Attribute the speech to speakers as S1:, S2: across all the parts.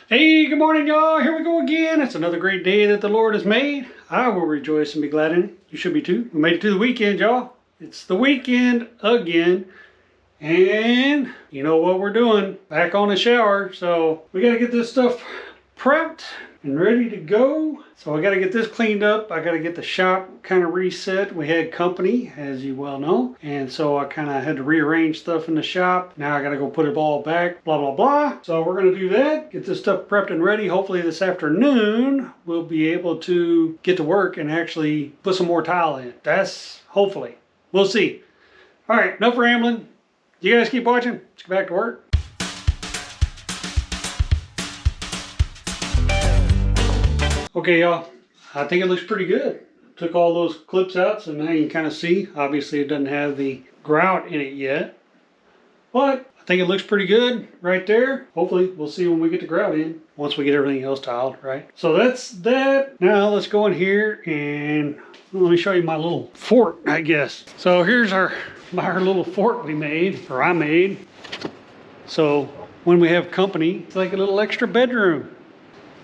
S1: Hey, good morning, y'all. Here we go again. It's another great day that the Lord has made. I will rejoice and be glad in it. You should be too. We made it to the weekend, y'all. It's the weekend again. And you know what we're doing? Back on the shower. So we got to get this stuff prepped and ready to go. So I got to get this cleaned up. I got to get the shop kind of reset. We had company, as you well know. And so I kind of had to rearrange stuff in the shop. Now I got to go put it all back, blah, blah, blah. So we're going to do that. Get this stuff prepped and ready. Hopefully this afternoon we'll be able to get to work and actually put some more tile in. That's hopefully. We'll see. All right, enough rambling. You guys keep watching. Let's get back to work. Okay, y'all, I think it looks pretty good. Took all those clips out, so now you can kind of see. Obviously, it doesn't have the grout in it yet, but I think it looks pretty good right there. Hopefully, we'll see when we get the grout in, once we get everything else tiled, right? So that's that. Now, let's go in here and let me show you my little fort, I guess. So here's our little fort we made, or I made. So when we have company, it's like a little extra bedroom.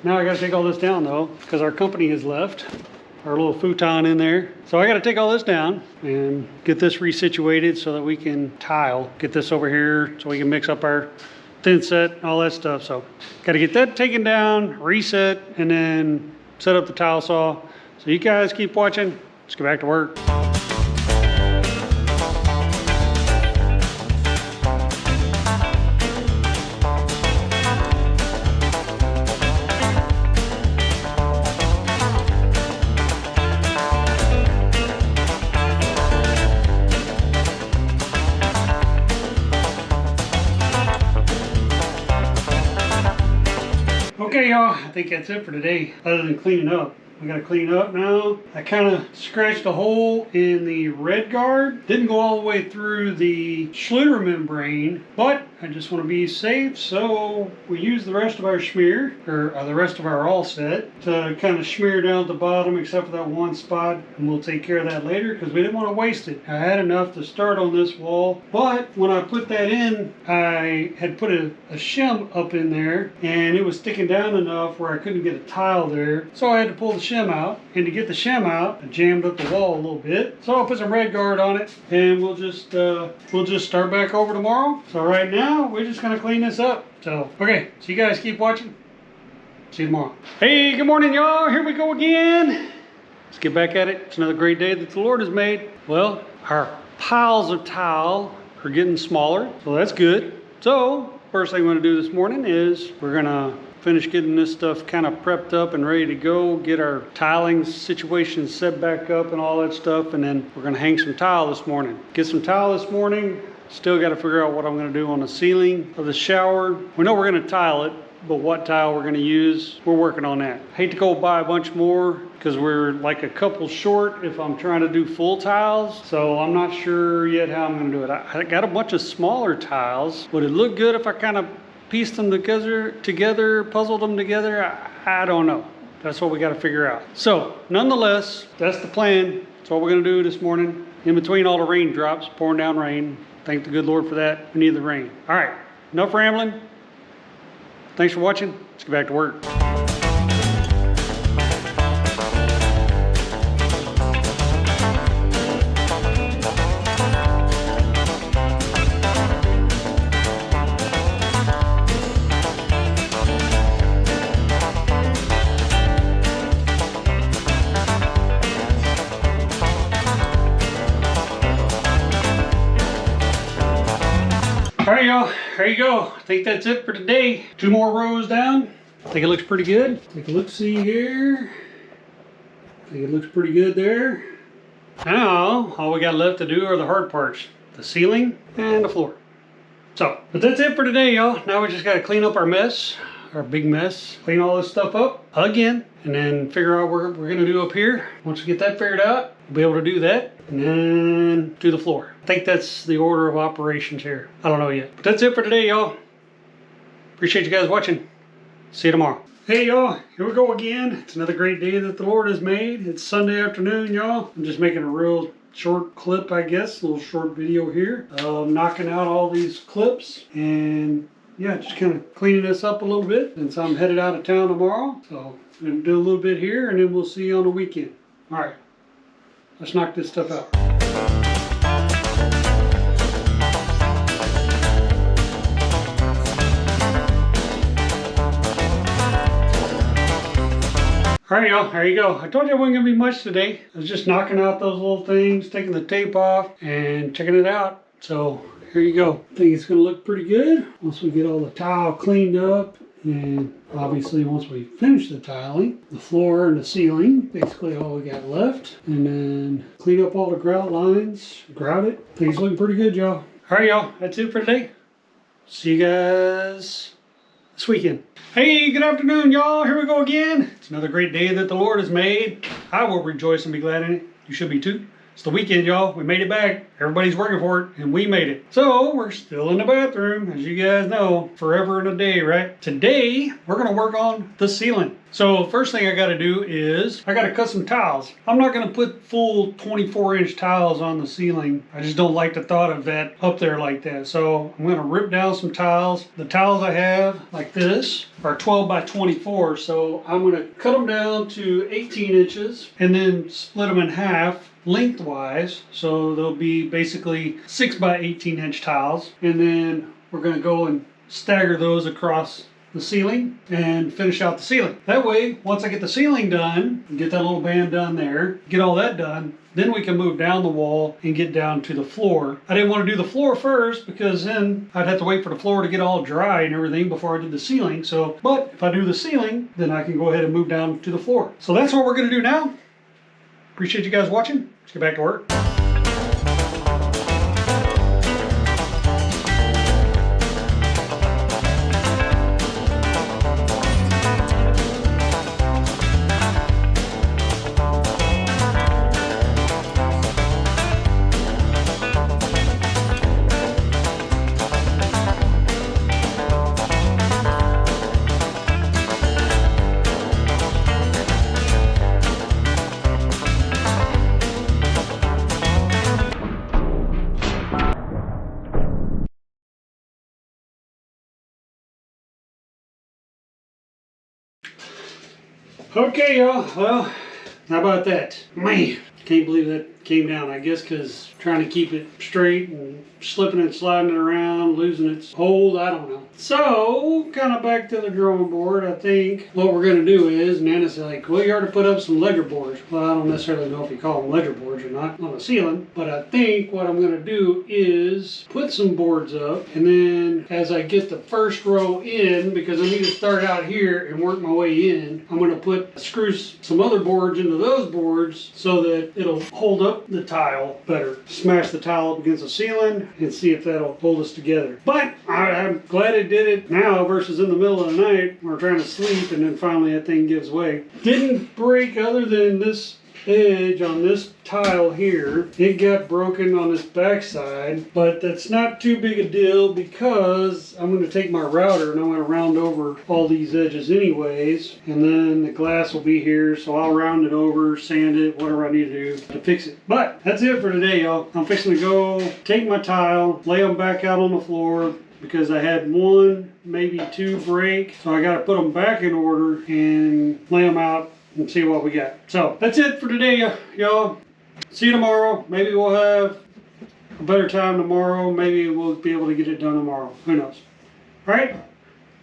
S1: Now I gotta take all this down though, because our company has left. Our little futon in there. So I gotta take all this down and get this resituated so that we can tile. Get this over here so we can mix up our thin set and all that stuff. So gotta get that taken down, reset, and then set up the tile saw. So you guys keep watching. Let's get back to work. Okay, y'all, I think that's it for today, other than cleaning up. I gotta clean up now. I kind of scratched a hole in the red guard. Didn't go all the way through the Schluter membrane, but I just want to be safe, so we use the rest of our smear, or the rest of our all set, to kind of smear down at the bottom, except for that one spot, and we'll take care of that later, because we didn't want to waste it. I had enough to start on this wall, but when I put that in, I had put a shim up in there, and it was sticking down enough where I couldn't get a tile there, so I had to pull the shim out. And to get the shim out, I jammed up the wall a little bit, so I'll put some red guard on it, and we'll just start back over tomorrow. So right now we're just gonna clean this up. So okay, so you guys keep watching. See you tomorrow. Hey, good morning, y'all. Here we go again. Let's get back at it. It's another great day that the Lord has made. Well, our piles of tile are getting smaller, so that's good. So first thing we're gonna do this morning is we're gonna finish getting this stuff kind of prepped up and ready to go, get our tiling situation set back up and all that stuff, and then we're gonna hang some tile this morning. Get some tile this morning. Still got to figure out what I'm going to do on the ceiling of the shower. We know we're going to tile it, but what tile we're going to use, we're working on that. Hate to go buy a bunch more because we're like a couple short if I'm trying to do full tiles. So I'm not sure yet how I'm going to do it. I got a bunch of smaller tiles. Would it look good if I kind of pieced them together, puzzled them together? I don't know. That's what we got to figure out. So nonetheless, that's the plan. That's what we're going to do this morning. In between all the raindrops, pouring down rain. Thank the good Lord for that. We need the rain. All right, enough rambling. Thanks for watching. Let's get back to work. All right, y'all, there you go. I think that's it for today. 2 more rows down. I think it looks pretty good. Take a look, see here. I think it looks pretty good there. Now, all we got left to do are the hard parts. The ceiling and the floor. So, but that's it for today, y'all. Now we just got to clean up our mess, our big mess. Clean all this stuff up again, and then figure out what we're gonna do up here. Once we get that figured out, we'll be able to do that, and then do the floor. I think that's the order of operations here. I don't know yet. But that's it for today, y'all. Appreciate you guys watching. See you tomorrow. Hey, y'all. Here we go again. It's another great day that the Lord has made. It's Sunday afternoon, y'all. I'm just making a real short clip, I guess. A little short video here of knocking out all these clips and yeah, just kind of cleaning this up a little bit since I'm headed out of town tomorrow. So I'm going to do a little bit here and then we'll see you on the weekend. All right, let's knock this stuff out. All right, y'all, there you go. I told you it wasn't going to be much today. I was just knocking out those little things, taking the tape off, and checking it out. So here you go. I think it's going to look pretty good once we get all the tile cleaned up. And obviously once we finish the tiling, the floor and the ceiling, basically all we got left. And then clean up all the grout lines, grout it. I think it's looking pretty good, y'all. All right, y'all, that's it for today. See you guys this weekend. Hey, good afternoon, y'all. Here we go again. It's another great day that the Lord has made. I will rejoice and be glad in it. You should be too. It's the weekend, y'all. We made it back. Everybody's working for it, and we made it. So, we're still in the bathroom, as you guys know. Forever and a day, right? Today, we're going to work on the ceiling. So, first thing I got to do is, I got to cut some tiles. I'm not going to put full 24-inch tiles on the ceiling. I just don't like the thought of that up there like that. So, I'm going to rip down some tiles. The tiles I have, like this, are 12 by 24. So, I'm going to cut them down to 18 inches and then split them in half lengthwise, so they'll be basically 6 by 18 inch tiles, and then we're going to go and stagger those across the ceiling and finish out the ceiling. That way, once I get the ceiling done, get that little band done there, get all that done, then we can move down the wall and get down to the floor. I didn't want to do the floor first because then I'd have to wait for the floor to get all dry and everything before I did the ceiling. So, but if I do the ceiling, then I can go ahead and move down to the floor. So that's what we're going to do now. Appreciate you guys watching. Let's get back to work. Okay, y'all. Well, how about that? Man, can't believe that came down. I guess because trying to keep it straight and slipping and sliding it around, losing its hold, I don't know. So, kind of back to the drawing board. I think what we're going to do is, Nana's like, well, you already put up some ledger boards. Well, I don't necessarily know if you call them ledger boards or not on the ceiling, but I think what I'm going to do is put some boards up, and then as I get the first row in, because I need to start out here and work my way in, I'm going to screw some other boards into those boards so that it'll hold up the tile better. Smash the tile up against the ceiling and see if that'll hold us together. But I'm glad it did it now versus in the middle of the night. We're trying to sleep and then finally that thing gives way. Didn't break other than this edge on this tile here. It got broken on this backside, but that's not too big a deal because I'm going to take my router and I'm going to round over all these edges anyways, and then the glass will be here, so I'll round it over, sand it, whatever I need to do to fix it. But that's it for today, y'all. I'm fixing to go take my tile, lay them back out on the floor, because I had one, maybe two break, so I got to put them back in order and lay them out and see what we got. So that's it for today, y'all. See you tomorrow. Maybe we'll have a better time tomorrow. Maybe we'll be able to get it done tomorrow. Who knows? All right.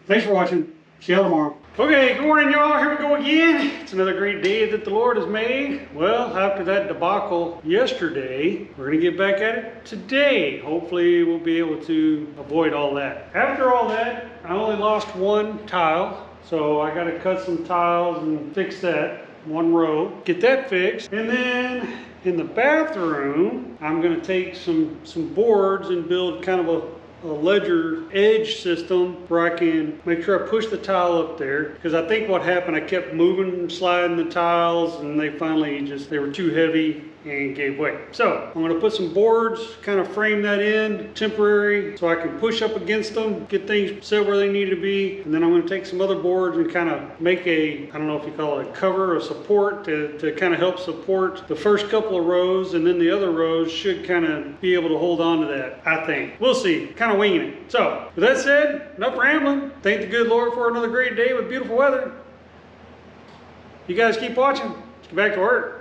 S1: Thanks for watching. See y'all tomorrow. Okay, good morning, y'all. Here we go again. It's another great day that the Lord has made. Well, after that debacle yesterday, we're going to get back at it today. Hopefully, we'll be able to avoid all that. After all that, I only lost one tile. So I got to cut some tiles and fix that, one row, get that fixed. And then in the bathroom, I'm going to take some boards and build kind of a ledger edge system where I can make sure I push the tile up there. Because I think what happened, I kept moving and sliding the tiles and they finally they were too heavy and gave way. So I'm gonna put some boards, kind of frame that in, temporary, so I can push up against them, get things set where they need to be. And then I'm gonna take some other boards and kind of make a, I don't know if you call it a cover or support to kind of help support the first couple of rows, and then the other rows should kind of be able to hold on to that, I think. We'll see, kind of winging it. So with that said, enough rambling. Thank the good Lord for another great day with beautiful weather. You guys keep watching. Let's get back to work.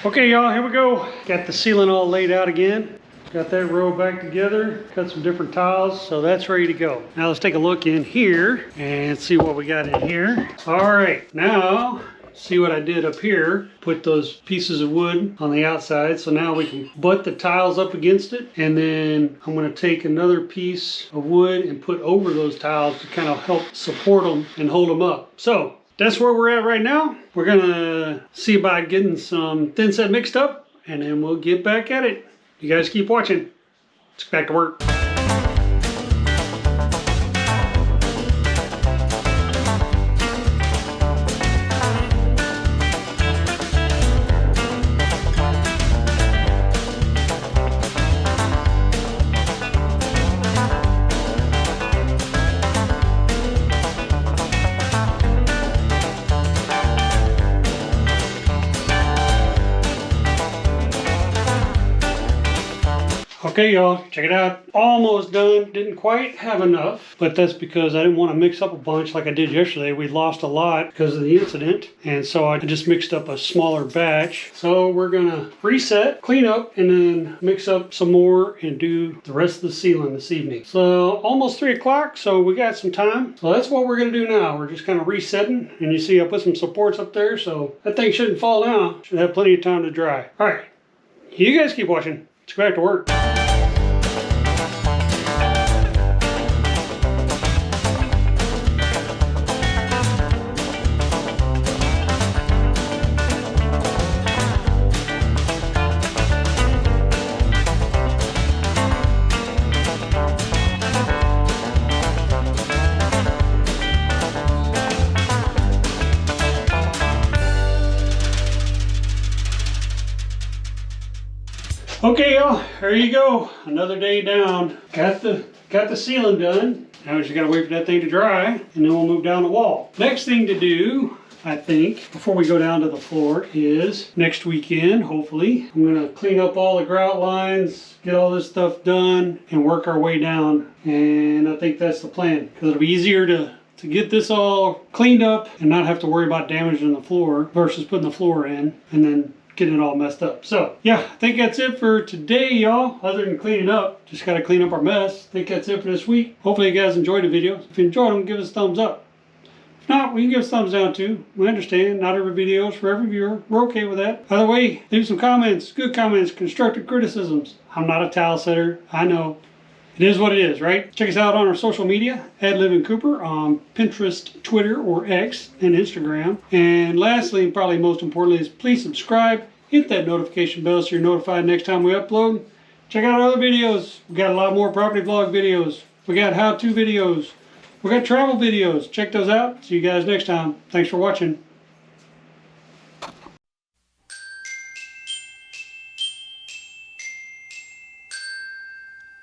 S1: Okay, y'all, here we go. Got the ceiling all laid out again. Got that row back together. Cut some different tiles, so that's ready to go. Now let's take a look in here and see what we got in here. All right, now see what I did up here. Put those pieces of wood on the outside, so now we can butt the tiles up against it. And then I'm gonna take another piece of wood and put over those tiles to kind of help support them and hold them up. So that's where we're at right now. We're gonna see about getting some thin set mixed up, and then we'll get back at it. You guys keep watching. Let's get back to work. Okay, y'all, check it out. Almost done. Didn't quite have enough, but that's because I didn't want to mix up a bunch like I did yesterday. We lost a lot because of the incident, and so I just mixed up a smaller batch. So we're gonna reset, clean up, and then mix up some more and do the rest of the ceiling this evening. So almost 3 o'clock, so we got some time. So that's what we're gonna do now. We're just kind of resetting, and you see I put some supports up there, so that thing shouldn't fall down. Should have plenty of time to dry. All right, you guys keep watching. Let's go back to work. Okay, y'all, there you go. Another day down. Got the ceiling done. Now we just gotta wait for that thing to dry, and then we'll move down the wall. Next thing to do, I think, before we go down to the floor is next weekend, hopefully, I'm gonna clean up all the grout lines, get all this stuff done, and work our way down. And I think that's the plan, because it'll be easier to get this all cleaned up and not have to worry about damaging the floor versus putting the floor in and then getting it all messed up. So yeah, I think that's it for today, y'all. Other than cleaning up, just got to clean up our mess. I think that's it for this week. Hopefully you guys enjoyed the video. If you enjoyed them, give us a thumbs up. If not, we can give us a thumbs down too. We understand not every video is for every viewer. We're okay with that. By the way, leave some comments, good comments, constructive criticisms. I'm not a tile setter, I know. It is what it is, right? Check us out on our social media at LivingCooper on Pinterest, Twitter, or X, and Instagram. And lastly, and probably most importantly, is please subscribe. Hit that notification bell so you're notified next time we upload. Check out our other videos. We got a lot more property vlog videos. We got how-to videos. We got travel videos. Check those out. See you guys next time. Thanks for watching.